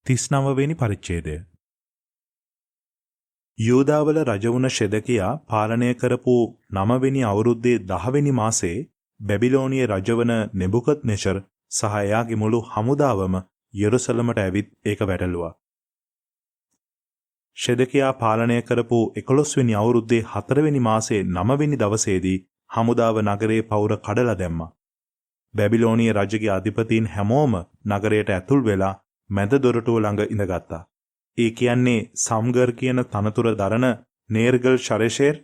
39 වෙනි පරිච්ඡේදය. යූදාවල රජ වුණ ෂෙදකියා පාලනය කරපු 9 වෙනි අවුරුද්දේ 10 වෙනි මාසයේ බැබිලෝනිය රජවන නෙබුකද්නෙසර් සහ එයාගේ මුළු හමුදාවම යෙරුසලමට ඇවිත් ඒක වැටළුවා. ෂෙදකියා පාලනය කරපු 11 වෙනි අවුරුද්දේ 4 වෙනි මාසයේ 9 වෙනි දවසේදී හමුදාව නගරේ පවුර කඩලා දැම්මා. බැබිලෝනිය රජගේ අධිපතීන් හැමෝම නගරයට ඇතුල් වෙලා මැද දොරටුව ළඟ ඉඳගත්තා. ඒ කියන්නේ සම්ගර් කියන තනතුර දරන නේර්ගල් ශරෙෂෙර්,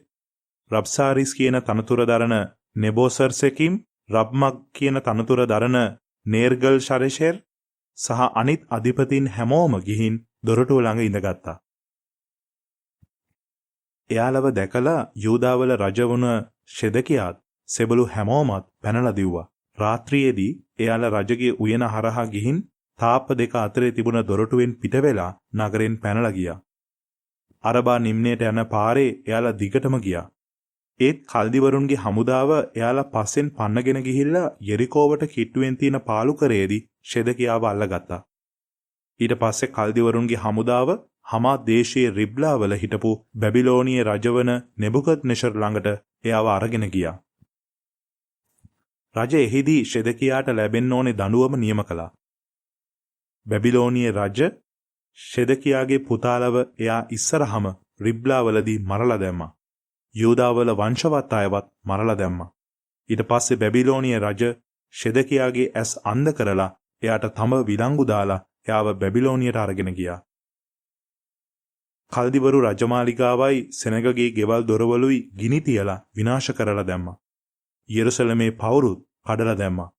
රබ්සාරිස් කියන තනතුර දරන නෙබෝසර්සෙකිම්, රබ්මග් කියන තනතුර දරන නේර්ගල් ශරෙෂෙර් සහ අනිත් අධිපතීන් හැමෝම ගිහින් දොරටුව ළඟ ඉඳගත්තා. එයාලව දැකලා යූදාවල රජ වුණ ෂෙදකියාත් සෙබළු හැමෝමත් පැනලා දිව්වා. රාත්‍රියේදී එයාලා රජගේ උයන හරහා ගිහින් තාප්ප දෙක අතරේ තිබුණ දොරටුවෙන් පිට වෙලා නගරෙන් පැනලා ගියා. අරබා නිම්නයට යන පාරේ එයාලා දිගටම ගියා. ඒත් කල්දිවරුන්ගේ හමුදාව එයාලා පස්සෙන් පන්නගෙන ගිහිල්ලා යෙරිකෝවට කිට්ටුවෙන් තියෙන පාලුකරේදී ෂෙදකියාව අල්ලගත්තා. ඊට පස්සේ කල්දිවරුන්ගේ හමුදාව හමා දේශයේ රිබ්ලා වල හිටපු බැබිලෝනිය රජවන නෙබුකද්නෙසර් ළඟට එයාව අරගෙන ගියා. රජ එහිදී ෂෙදකියාට ලැබෙන්න ඕනේ දඬුවම නියම කළා. බැබිලෝනිය රජ ෂෙදකියාගේ පුතාලව එයා ඉස්සරහම රිබ්ලා වලදී මරලා දැම්මා. යූදාවල වංශවත් අයවත් මරලා දැම්මා. ඊට පස්සේ බැබිලෝනිය රජ ෂෙදකියාගේ ඇස් අන්ධ කරලා එයාට තඹ විලංගු දාලා එයාව බැබිලෝනියට අරගෙන ගියා. කල්දිවරු රජමාලිගාවයි සෙනගගේ ගෙවල් දොරවලුයි ගිනි තියලා විනාශ කරලා දැම්මා. යෙරුසලමේ පවුරුත් කඩලා දැම්මා.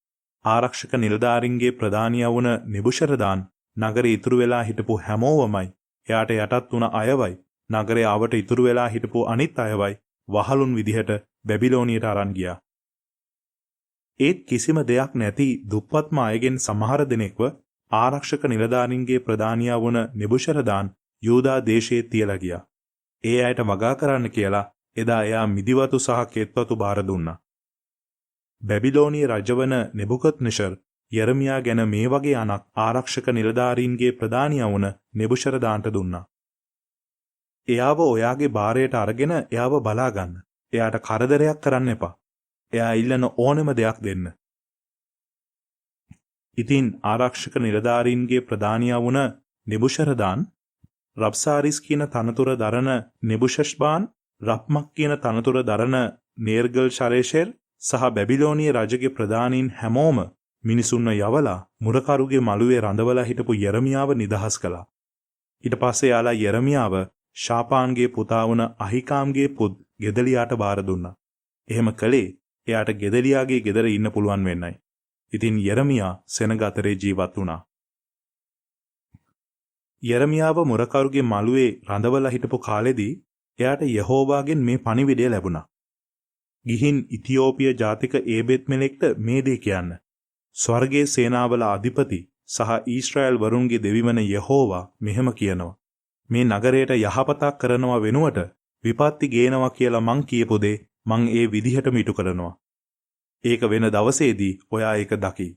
ආරක්ෂක නිලධාරීන්ගේ ප්‍රධානියා වුණ නෙබුෂරදාන් නගරේ ඉතුරු වෙලා හිටපු හැමෝවමයි එයාට යටත් වුණ අයවයි නගරේ ආවට ඉතුරු වෙලා හිටපු අනිත් අයවයි වහලුන් විදිහට බැබිලෝනියට අරන් ගියා. ඒත් කිසිම දෙයක් නැති දුප්පත්ම අයගෙන් සමහර දෙනෙක්ව ආරක්ෂක නිලධාරීන්ගේ ප්‍රධානියා වුණ නෙබුෂරදාන් යූදා දේශයේ තියලා ගියා. ඒ අයට වගා කරන්න කියලා එදා එයා මිදිවතු සහ කෙත්වතු බාර දුන්නා. බැබිලෝනිය රජවන නෙබුකද්නෙසර් යෙරමියා ගැන මේ වගේ අනක් ආරක්ෂක නිලධාරීන්ගේ ප්‍රධානියා වුණ නෙබුෂරදාන්ට දුන්නා. එයාව ඔයාගේ බාරයට අරගෙන එයාව බලා ගන්න. එයාට කරදරයක් කරන්න එපා. එයා ඉල්ලන ඕනෙම දෙයක් දෙන්න. ඉතින් ආරක්ෂක නිලධාරීන්ගේ ප්‍රධානියා වුණ නෙබුෂරදාන් රබ්සාරිස් කියන තනතුර දරන නෙබුෂස්බාන්, රප්මක් කියන තනතුර දරන නේර්ගල් ශරේෂෙර් සහ බැබිලෝනිය රජගේ ප්‍රධානීන් හැමෝම මිනිසුන්ව යවලා මුරකරුගේ මළුවේ රඳවලා හිටපු යෙරමියාව නිදහස් කළා. ඊට පස්සේ යාලා යෙරමියාව ශාපාන්ගේ පුතා වුණ අහිකාම්ගේ පුත් ගෙදලියාට බාර දුන්නා. එහෙම කළේ එයාට ගෙදලියාගේ ගෙදර ඉන්න පුළුවන් වෙන්නයි. ඉතින් යෙරමියා සෙනග අතරේ ජීවත් වුණා. යෙරමියාව මුරකරුගේ මළුවේ රඳවලා හිටපු කාලෙදී එයාට යෙහෝවාගෙන් මේ පණිවිඩය ලැබුණා. ගිහින් ඉතියෝපිය ජාතික ඒබෙත් මෙලෙක්ට මේ දේ කියන්න. ස්වර්ගයේ සේනාවල අධිපති සහ ඊශ්‍රායල් වරුන්ගේ දෙවිවන යෙහෝවා මෙහෙම කියනවා. මේ නගරයට යහපතක් කරනවා වෙනුවට විපත්ති ගේනවා කියලා මං කියපු දේ මං ඒ විදිහටම ඉටු කරනවා. ඒක වෙන දවසේදී ඔයා ඒක දකි.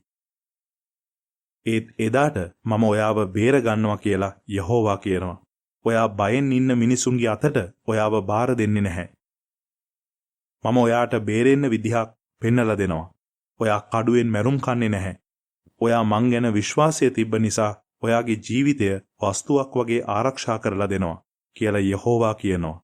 ඒත් එදාට මම ඔයාව බේර ගන්නවා කියලා යෙහෝවා කියනවා. ඔයා බයෙන් ඉන්න මිනිසුන්ගේ අතට ඔයාව බාර දෙන්නේ නැහැ. මම ඔයාට බේරෙන්න විදිහක් පෙන්නලා දෙනවා. ඔයා කඩුවෙන් මැරුම් කන්නේ නැහැ. ඔයා මං ගැන විශ්වාසය තිබ්බ නිසා ඔයාගේ ජීවිතය වස්තුවක් වගේ ආරක්ෂා කරලා දෙනවා කියලා යෙහෝවා කියනවා.